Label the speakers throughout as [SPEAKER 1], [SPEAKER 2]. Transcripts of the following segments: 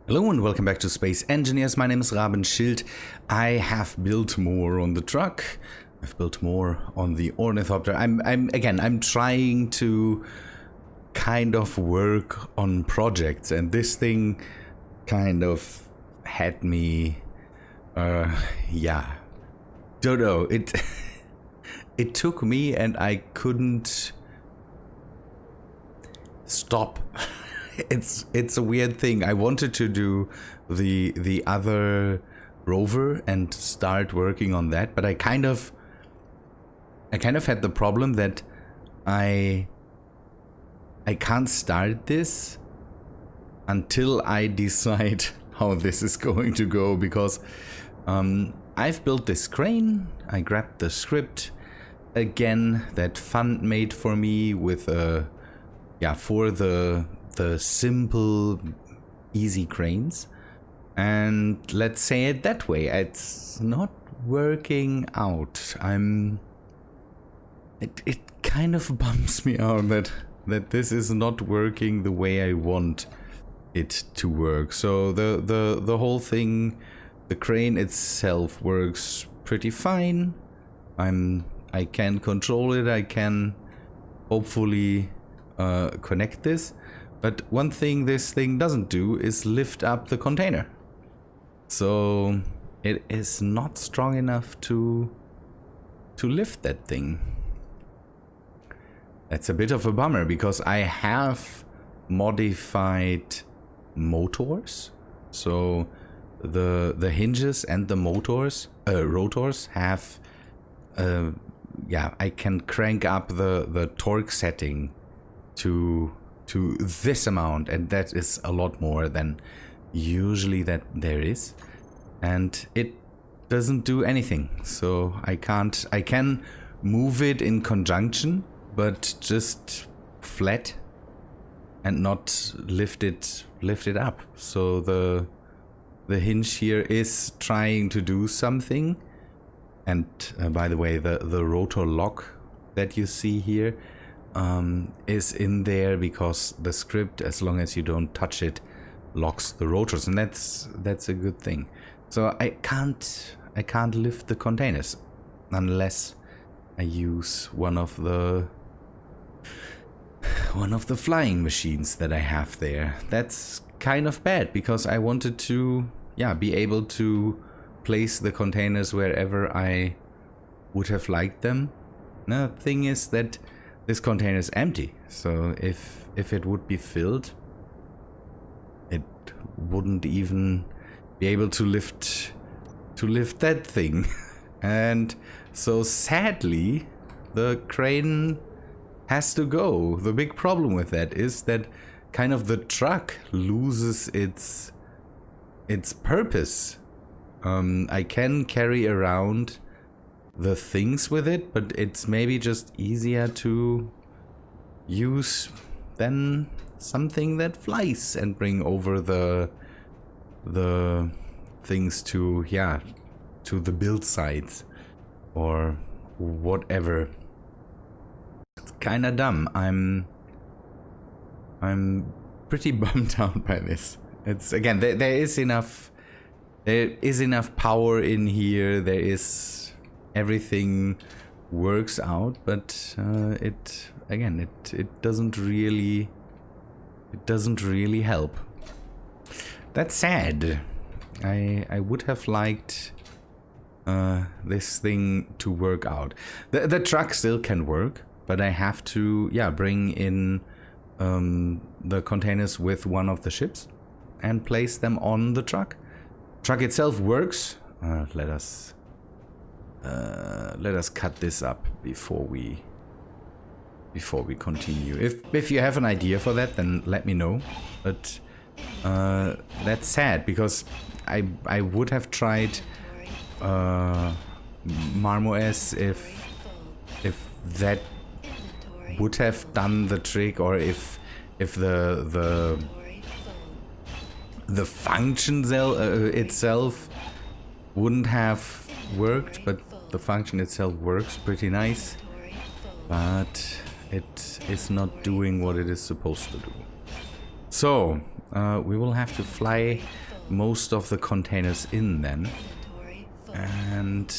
[SPEAKER 1] Hello and welcome back to Space Engineers. My name is Rabenschild. I have built more on the truck. I've built more on the ornithopter. I'm trying to kind of work on projects, and this thing kind of had me don't know. It took me and I couldn't stop. It's a weird thing. I wanted to do the other rover and start working on that, but I kind of had the problem that I can't start this until I decide how this is going to go, because I've built this crane. I grabbed the script again that Fund made for me with for the simple easy cranes, and let's say it that way, it's not working out. It kind of bums me out that this is not working the way I want it to work. So the whole thing, the crane itself works pretty fine. I can control it. I can hopefully connect this. But one thing this thing doesn't do is lift up the container. So it is not strong enough to lift that thing. That's a bit of a bummer, because I have modified motors. So the hinges and the rotors have I can crank up the torque setting to this amount, and that is a lot more than usually that there is, and it doesn't do anything. So I can move it in conjunction, but just flat and not lift it up. So the hinge here is trying to do something, and by the way, the rotor lock that you see here is in there because the script, as long as you don't touch it, locks the rotors, and that's a good thing. So I can't lift the containers unless I use one of the flying machines that I have there. That's kind of bad, because I wanted to be able to place the containers wherever I would have liked them. Now, the thing is that this container is empty, so if it would be filled, it wouldn't even be able to lift that thing. And so sadly, the crane has to go. The big problem with that is that kind of the truck loses its purpose. I can carry around the things with it, but it's maybe just easier to use than something that flies and bring over the things to the build sites or whatever. It's kind of dumb. I'm pretty bummed out by this. It's, again, there is enough power in here. There is, everything works out, but it doesn't really help. That's sad. I would have liked this thing to work out. The truck still can work, but I have to bring in the containers with one of the ships and place them on the truck. Truck itself works. Let us cut this up before we continue. If you have an idea for that, then let me know. But that's sad, because I would have tried Marmoes if that would have done the trick, or if the function itself wouldn't have worked, but the function itself works pretty nice, but it is not doing what it is supposed to do. So, we will have to fly most of the containers in then. And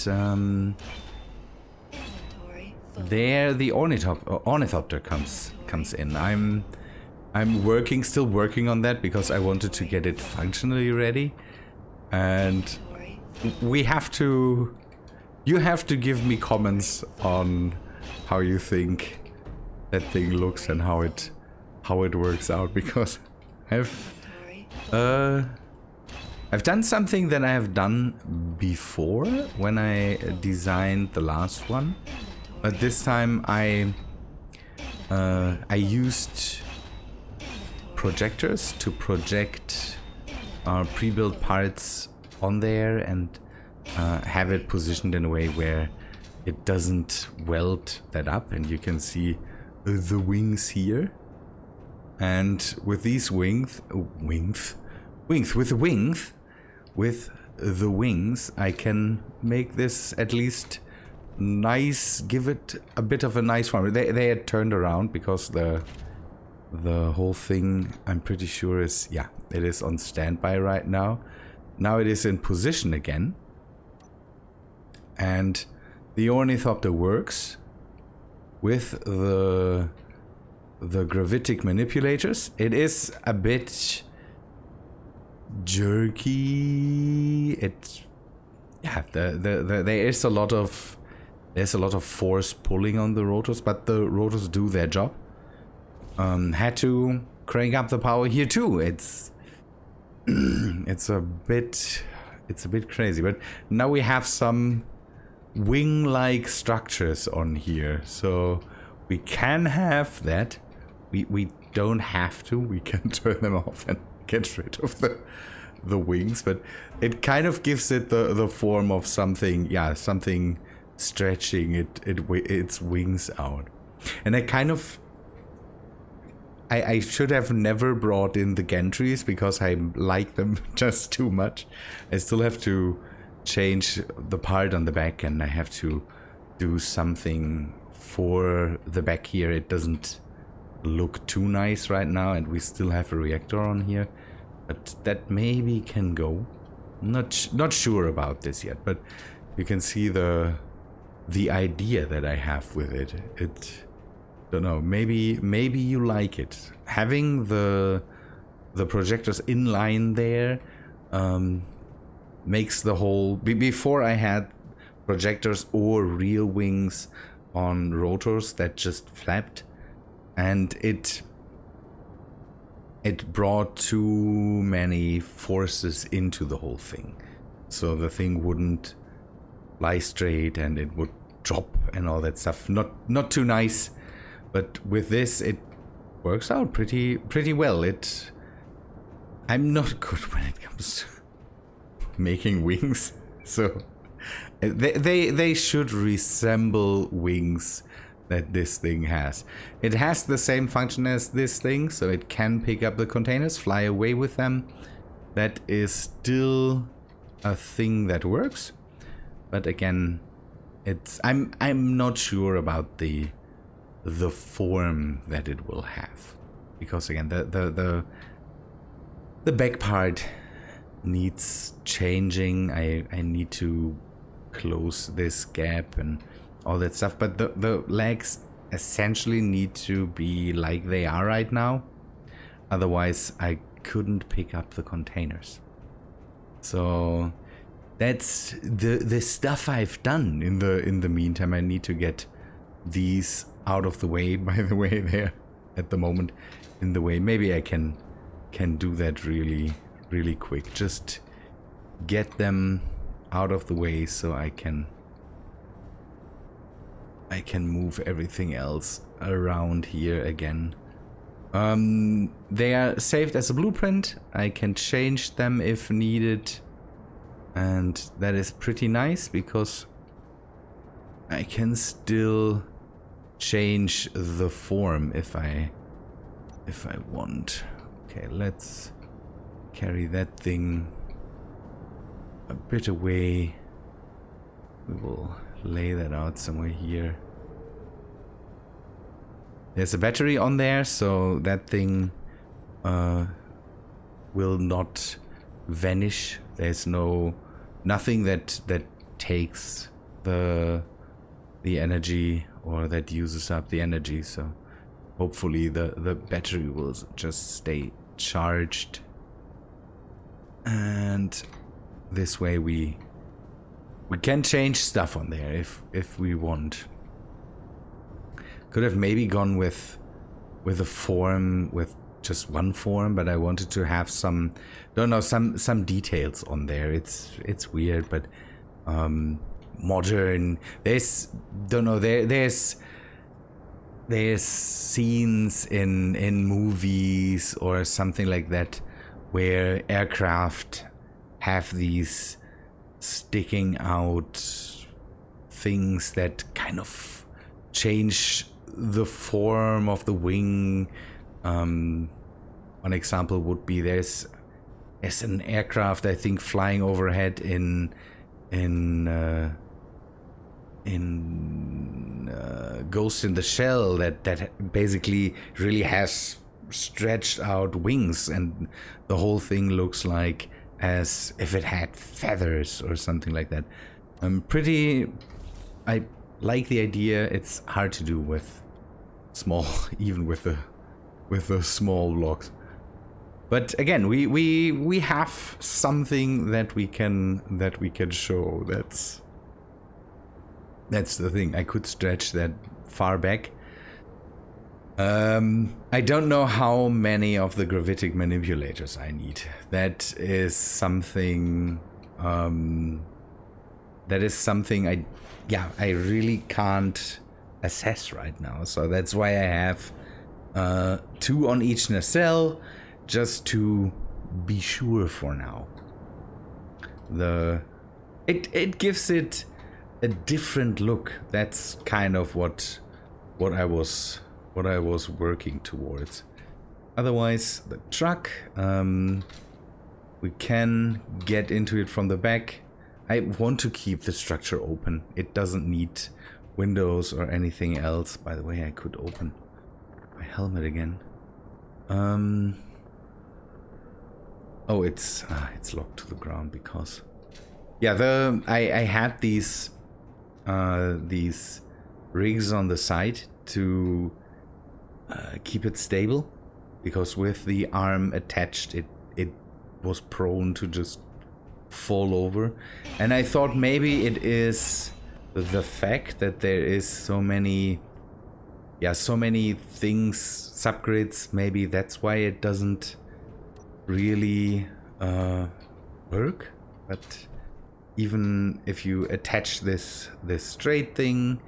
[SPEAKER 1] there the ornithopter comes in. I'm still working on that because I wanted to get it functionally ready. And you have to give me comments on how you think that thing looks and how it works out, because I've done something that I have done before when I designed the last one, but this time I used projectors to project pre-built parts on there and have it positioned in a way where it doesn't weld that up, and you can see the wings here. And with these with the wings, I can make this at least nice, give it a bit of a nice form. They had turned around because the whole thing, I'm pretty sure, is, yeah, it is on standby right now. Now it is in position again. And the ornithopter works with the gravitic manipulators. It is a bit jerky. There is a lot of force pulling on the rotors, but the rotors do their job. Had to crank up the power here too. It's a bit crazy, but now we have some wing-like structures on here, so we can have that. We don't have to. We can turn them off and get rid of the wings, but it kind of gives it the form of something, yeah, something stretching its wings out. And I should have never brought in the gantries because I like them just too much. I still have to change the part on the back, and I have to do something for the back here. It doesn't look too nice right now, and we still have a reactor on here, but that maybe can go. Not sure about this yet, but you can see the idea that I have with it. Don't know, maybe you like it. Having the projectors in line there makes the whole... Before I had projectors or real wings on rotors that just flapped, and it brought too many forces into the whole thing. So the thing wouldn't lie straight and it would drop and all that stuff. Not too nice. But with this, it works out pretty well. I'm not good when it comes to making wings, so they should resemble wings that this thing has. It has the same function as this thing, so it can pick up the containers, fly away with them. That is still a thing that works, but again, I'm not sure about the form that it will have, because again the back part needs changing. I need to close this gap and all that stuff, but the legs essentially need to be like they are right now, otherwise I couldn't pick up the containers. So that's the stuff I've done in the meantime. I need to get these out of the way. By the way, they're at the moment in the way. Maybe I can do that really quick. Just get them out of the way so I can move everything else around here again. They are saved as a blueprint. I can change them if needed, and that is pretty nice because I can still change the form if I want. Okay, let's carry that thing a bit away. We will lay that out somewhere here. There's a battery on there, so that thing will not vanish. There's nothing that takes the energy or that uses up the energy. So hopefully the battery will just stay charged, and this way we can change stuff on there if we want. Could have maybe gone with a form, with just one form, but I wanted to have some details on there. It's weird, but modern. There's scenes in movies or something like that where aircraft have these sticking out things that kind of change the form of the wing. One example would be there's an aircraft, I think, flying overhead in Ghost in the Shell that basically really has stretched out wings, and the whole thing looks like as if it had feathers or something like that. I like the idea. It's hard to do with small, even with the small blocks. But again, we have something that we can show. That's the thing. I could stretch that far back. I don't know how many of the gravitic manipulators I need. That is something I really can't assess right now. So that's why I have 2 on each nacelle, just to be sure for now. It gives it a different look. That's kind of what I was working towards. Otherwise, the truck, we can get into it from the back. I want to keep the structure open. It doesn't need windows or anything else. By the way, I could open my helmet again. Oh, it's locked to the ground because, yeah, I had these rigs on the side to keep it stable, because with the arm attached, it was prone to just fall over. And I thought maybe it is the fact that there is so many things, subgrids. Maybe that's why it doesn't really work. But even if you attach this straight thing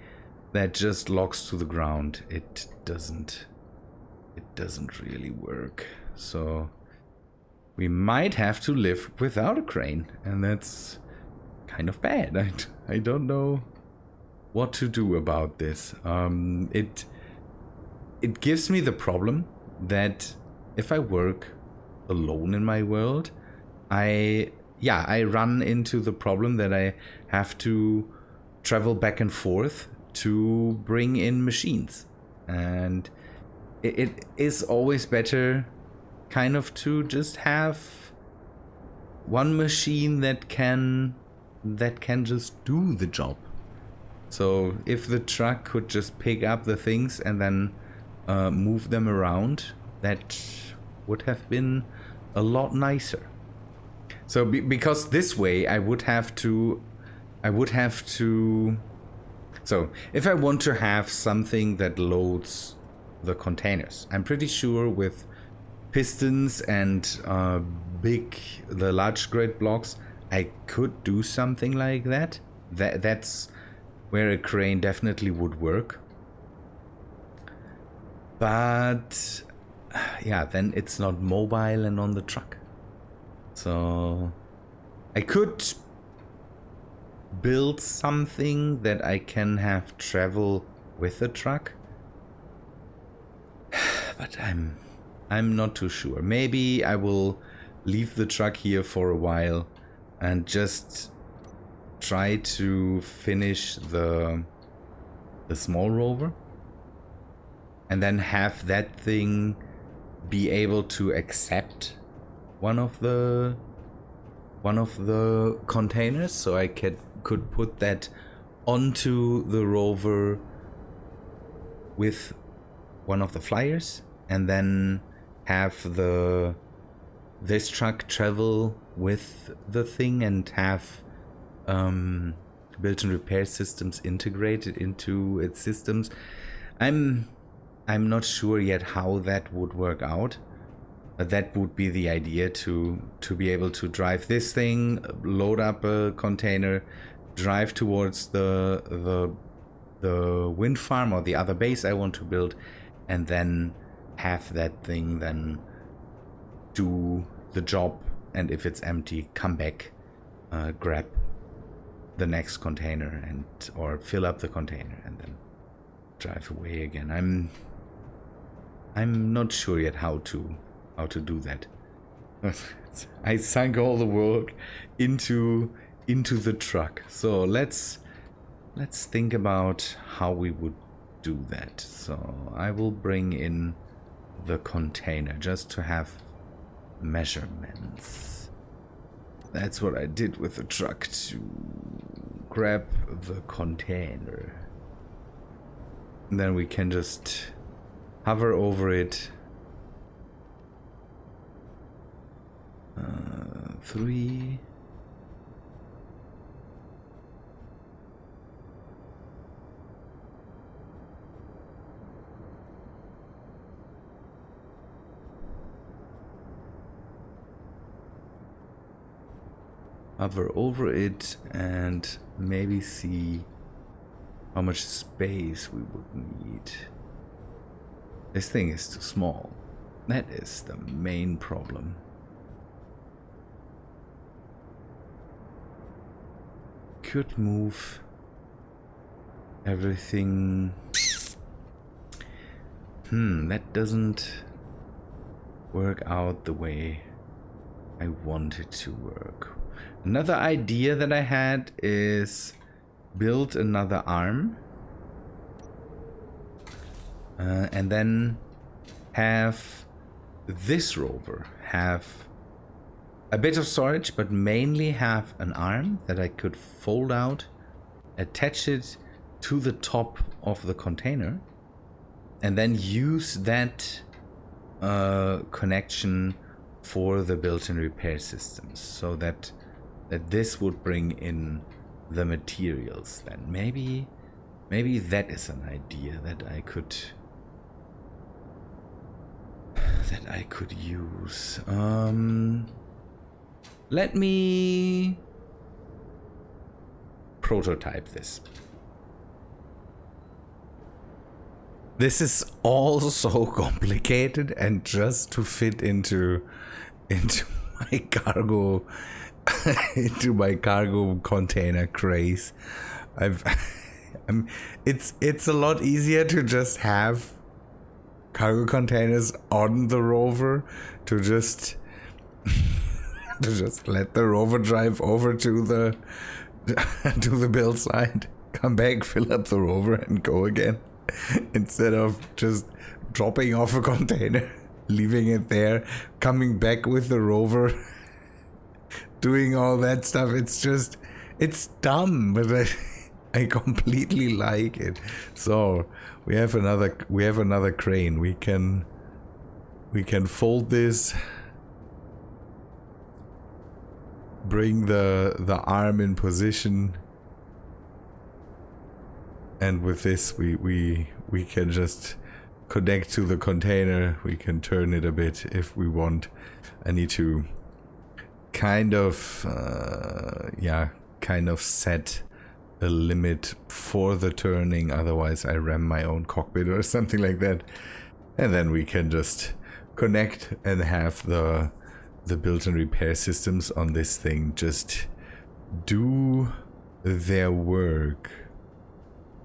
[SPEAKER 1] that just locks to the ground, it doesn't really work. So we might have to live without a crane, and that's kind of bad. I don't know what to do about this. It gives me the problem that if I work alone in my world, I run into the problem that I have to travel back and forth to bring in machines, and it is always better kind of to just have one machine that can just do the job. So if the truck could just pick up the things and then move them around, that would have been a lot nicer. So because this way I would have to, so if I want to have something that loads the containers, I'm pretty sure with pistons and the large grid blocks, I could do something like that. That's where a crane definitely would work. But yeah, then it's not mobile and on the truck. So I could build something that I can have travel with the truck, but I'm not too sure. Maybe I will leave the truck here for a while and just try to finish the small rover, and then have that thing be able to accept one of the containers, so I could put that onto the rover with one of the flyers, and then have this truck travel with the thing and have built-in repair systems integrated into its systems. I'm not sure yet how that would work out. But that would be the idea, to be able to drive this thing, load up a container, drive towards the wind farm or the other base I want to build, and then have that thing then do the job, and if it's empty, come back, grab the next container or fill up the container and then drive away again. I'm not sure yet how to do that. I sunk all the work into the truck. So let's think about how we would do that. So I will bring in the container just to have measurements. That's what I did with the truck, to grab the container. And then we can just hover over it. 3. Hover over it and maybe see how much space we would need. This thing is too small. That is the main problem. Could move everything. That doesn't work out the way I want it to work. Another idea that I had is build another arm, and then have this rover have a bit of storage, but mainly have an arm that I could fold out, attach it to the top of the container, and then use that connection for the built-in repair systems, so that this would bring in the materials. Then maybe that is an idea that I could use. Let me prototype this. This is all so complicated, and just to fit into my cargo into my cargo container craze, it's a lot easier to just have cargo containers on the rover, to just let the rover drive over to the build site, come back, fill up the rover, and go again, instead of just dropping off a container, leaving it there, coming back with the rover, doing all that stuff. It's dumb, but I completely like it. So we have another crane. We can fold this, bring the arm in position, and with this we can just connect to the container. We can turn it a bit if we want. I need to kind of set a limit for the turning, otherwise I ram my own cockpit or something like that. And then we can just connect and have the built-in repair systems on this thing just do their work.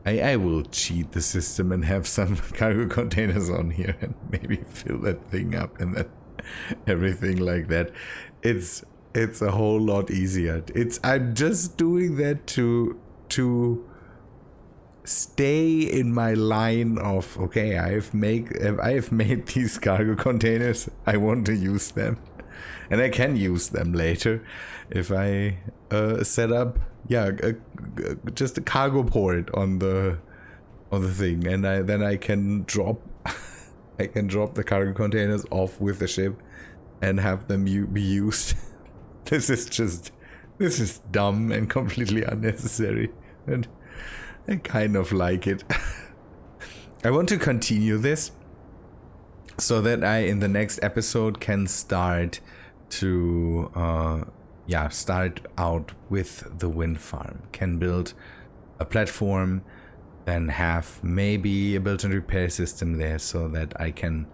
[SPEAKER 1] I will cheat the system and have some cargo containers on here and maybe fill that thing up, and then everything like that. It's a whole lot easier. I'm just doing that to stay in my line of, okay, I have made these cargo containers. I want to use them, and I can use them later if I set up, just a cargo port on the thing, and then I can drop I can drop the cargo containers off with the ship and have them be used. This is dumb and completely unnecessary, and I kind of like it. I want to continue this so that I, in the next episode, can start to start out with the wind farm. Can build a platform, then have maybe a built-in repair system there so that I can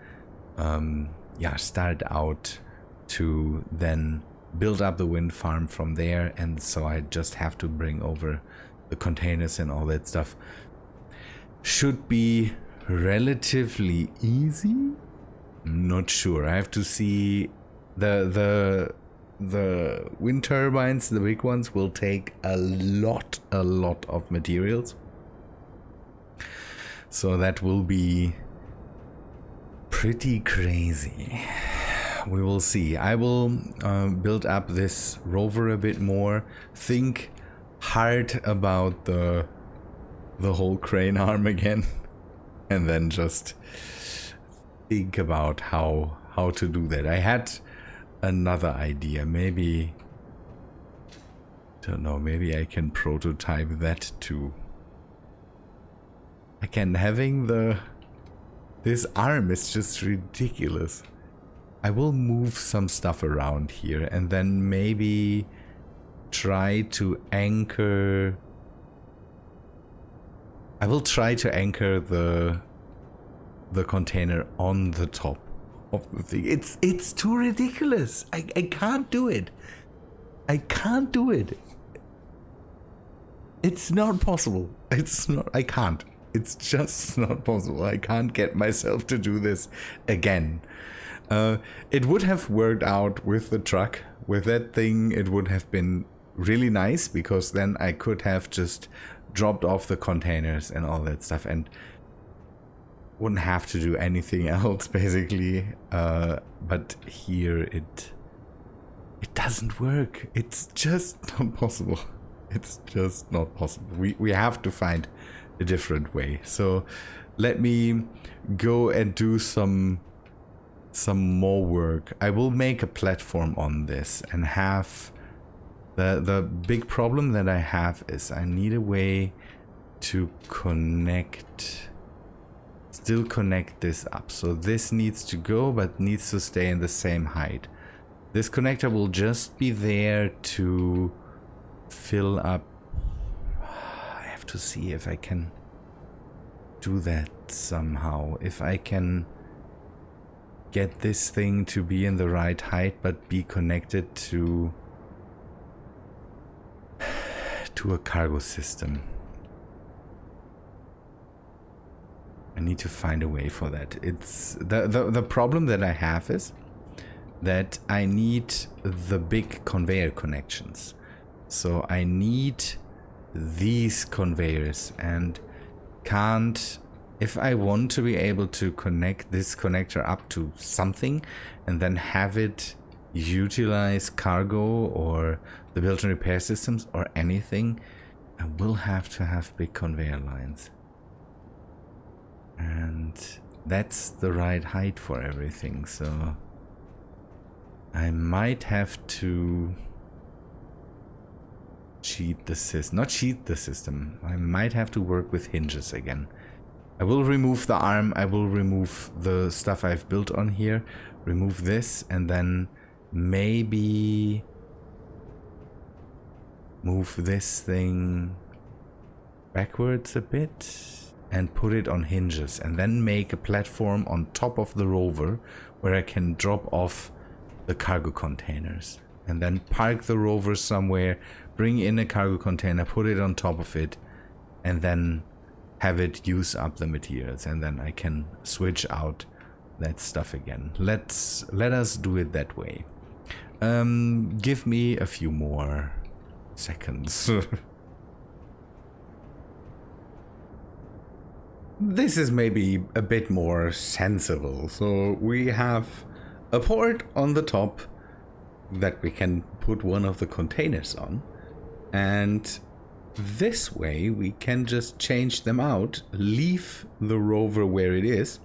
[SPEAKER 1] start out to then build up the wind farm from there. And so I just have to bring over the containers and all that stuff. Should be relatively easy. I'm not sure. I have to see. The wind turbines, the big ones, will take a lot of materials. So that will be pretty crazy. We will see. I will build up this rover a bit more. Think hard about the whole crane arm again, and then just think about how to do that. I had another idea. Maybe, don't know, maybe I can prototype that too. Again, having this arm is just ridiculous. I will move some stuff around here and then maybe try to anchor. I will try to anchor the container on the top of the thing. It's too ridiculous. I can't do it. I can't do it. It's not possible. I can't. It's just not possible. I can't get myself to do this again. It would have worked out with the truck. With that thing, it would have been really nice, because then I could have just dropped off the containers and all that stuff and wouldn't have to do anything else, basically. But here it doesn't work. It's just not possible. It's just not possible. We have to find a different way. So let me go and do some more work. I will make a platform on this and have the big problem that I have is I need a way to still connect this up. So this needs to go, but needs to stay in the same height. This connector will just be there to fill up. I have to see if I can do that somehow. If I can get this thing to be in the right height but be connected to a cargo system. I need to find a way for that. It's the problem that I have is that I need the big conveyor connections. So I need these conveyors, and can't, if I want to be able to connect this connector up to something and then have it utilize cargo or the built-in repair systems or anything, I will have to have big conveyor lines. And that's the right height for everything, so I might have to not cheat the system. I might have to work with hinges again. I will remove the arm, I will remove the stuff I've built on here, remove this, and then maybe move this thing backwards a bit and put it on hinges, and then make a platform on top of the rover where I can drop off the cargo containers, and then park the rover somewhere, bring in a cargo container, put it on top of it, and then have it use up the materials, and then I can switch out that stuff again. Let us do it that way. Give me a few more seconds. this is maybe a bit more sensible. So we have a port on the top that we can put one of the containers on, and this way we can just change them out, leave the rover where it is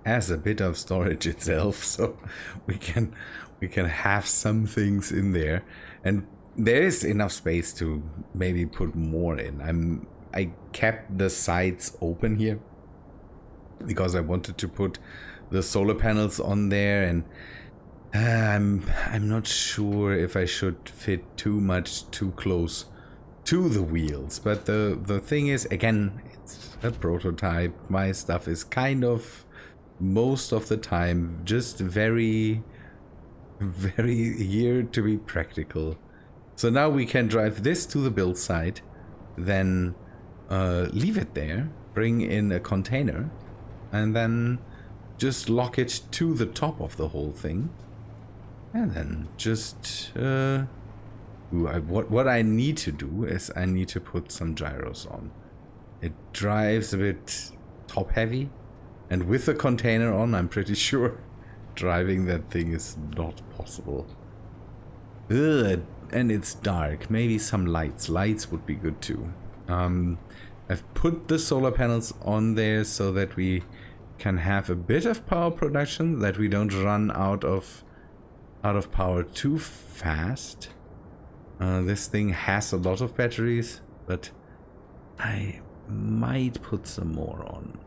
[SPEAKER 1] as a bit of storage itself, so we can have some things in there, and there is enough space to maybe put more in. I kept the sides open here because I wanted to put the solar panels on there, and I'm not sure if I should fit too much too close to the wheels. But the thing is, again, it's a prototype. My stuff is kind of most of the time just very here to be practical. So now we can drive this to the build site, then leave it there, bring in a container, and then just lock it to the top of the whole thing, and then just what I need to do is I need to put some gyros on. It drives a bit top heavy, and with the container on, I'm pretty sure driving that thing is not possible. Ugh, and it's dark. Maybe some lights. Lights would be good too. I've put the solar panels on there so that we can have a bit of power production, that we don't run out of power too fast. This thing has a lot of batteries, but I might put some more on.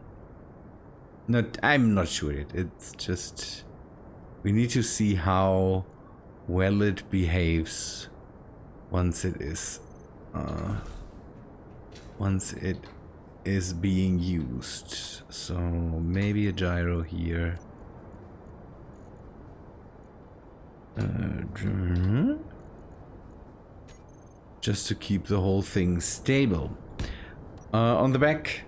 [SPEAKER 1] I'm not sure yet. It's just we need to see how well it behaves once it is being used. So maybe a gyro here. Just to keep the whole thing stable. On the back,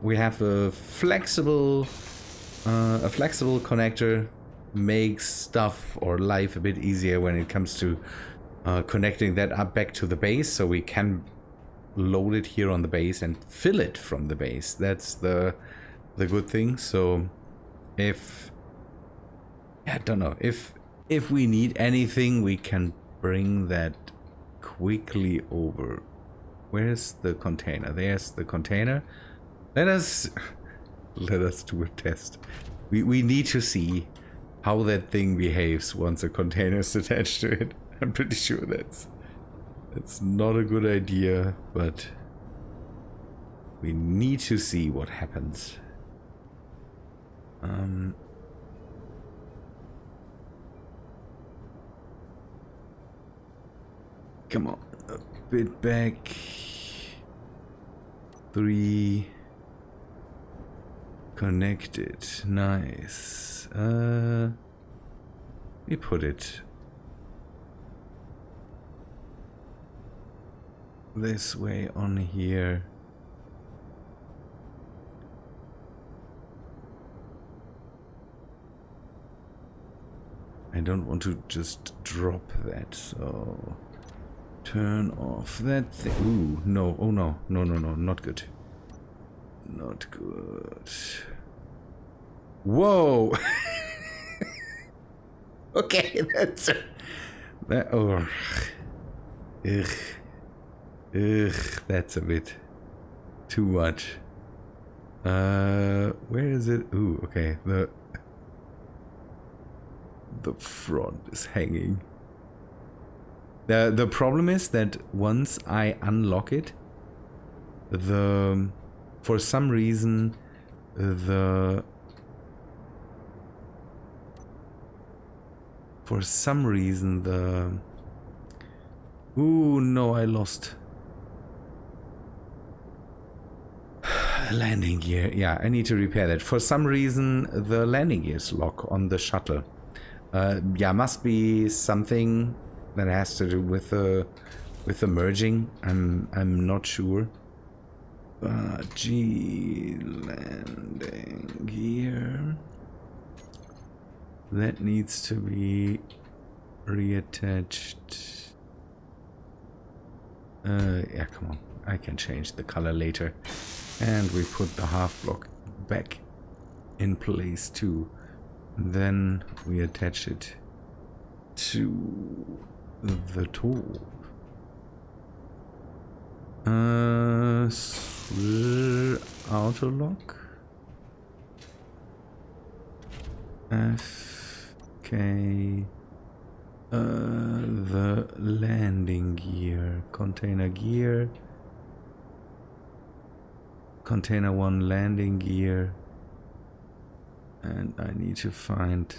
[SPEAKER 1] we have a flexible connector. Makes stuff or life a bit easier when it comes to connecting that up back to the base, so we can load it here on the base and fill it from the base. That's the good thing. So if I don't know, if we need anything, we can bring that quickly over. Where's the container? There's the container. Let us do a test. We need to see how that thing behaves once a container is attached to it. I'm pretty sure that's not a good idea, but we need to see what happens. Come on, a bit back. 3 connected. Nice. We put it this way on here. I don't want to just drop that, so turn off that thing. Ooh, no, oh no, no, not good. Not good. Whoa! Okay, that's that. Oh, that's a bit too much. Where is it? Ooh, okay. The front is hanging. The problem is that once I unlock it, for some reason the ooh, no, I lost landing gear. Yeah, I need to repair that. For some reason the landing gears lock on the shuttle. Yeah, must be something that has to do with the merging. I'm not sure. G landing gear. That needs to be reattached. Yeah, come on. I can change the color later. And we put the half block back in place too. Then we attach it to the tool. Auto lock. F K. The landing gear, container gear. Container 1 landing gear, and I need to find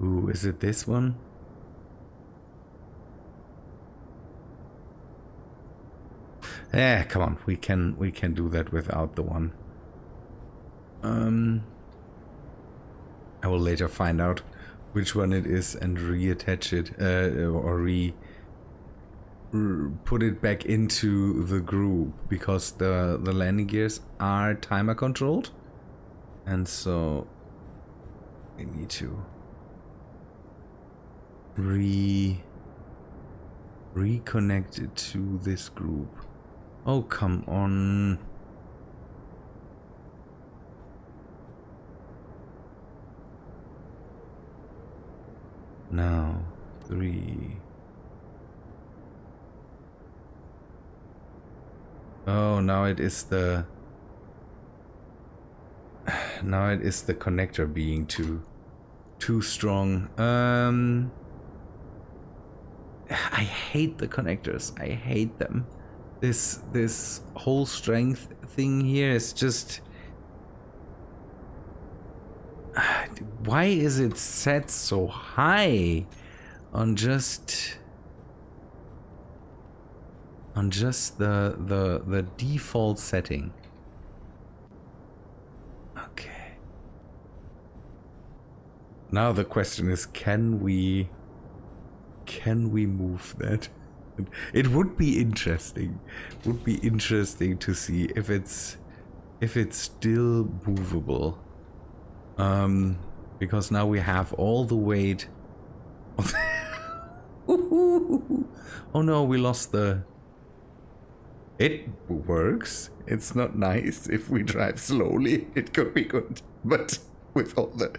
[SPEAKER 1] ooh, is it this one? Eh, come on, we can do that without the one. I will later find out which one it is and reattach it or put it back into the group, because the landing gears are timer controlled, and so we need to reconnect it to this group. Oh, come on. Now 3. Oh, now it is the connector being too strong. I hate the connectors. I hate them. This whole strength thing here is just, why is it set so high on just the default setting? Okay. Now the question is, can we move that? It would be interesting. Would be interesting to see if it's still movable. Because now we have all the weight. Oh no, we lost the. It works. It's not nice if we drive slowly. It could be good, but with all the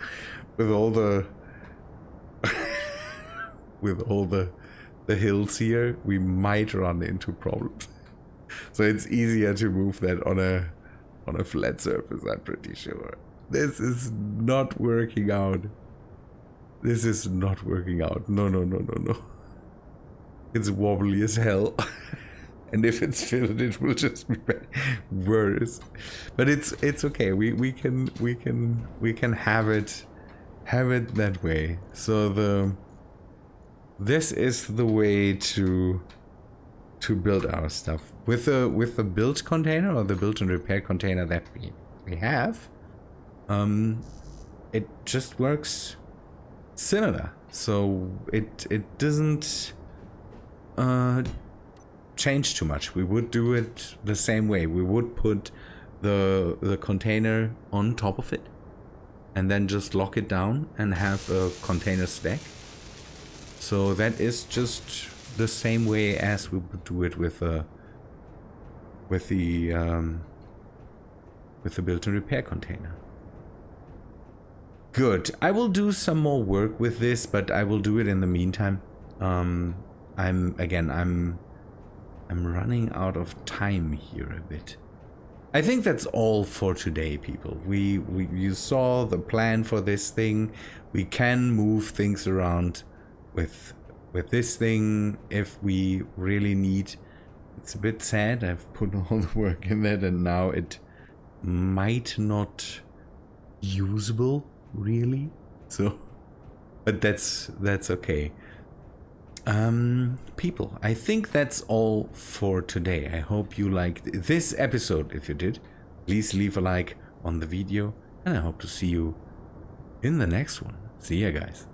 [SPEAKER 1] hills here, we might run into problems. So it's easier to move that on a flat surface, I'm pretty sure. This is not working out. This is not working out. No. It's wobbly as hell. And if it's filled, it will just be worse. But it's okay. We can have it that way. So this is the way to build our stuff with the build container, or the build and repair container that we have. It just works similar, so it doesn't change too much. We would do it the same way. We would put the container on top of it and then just lock it down and have a container stack. So that is just the same way as we would do it with the build and repair container. Good. I will do some more work with this, but I will do it in the meantime. I'm running out of time here a bit. I think that's all for today, people. You saw the plan for this thing. We can move things around with this thing if we really need. It's a bit sad. I've put all the work in that, and now it might not usable really. So, but that's okay. People, I think that's all for today. I hope you liked this episode. If you did, please leave a like on the video, and I hope to see you in the next one. See ya, guys.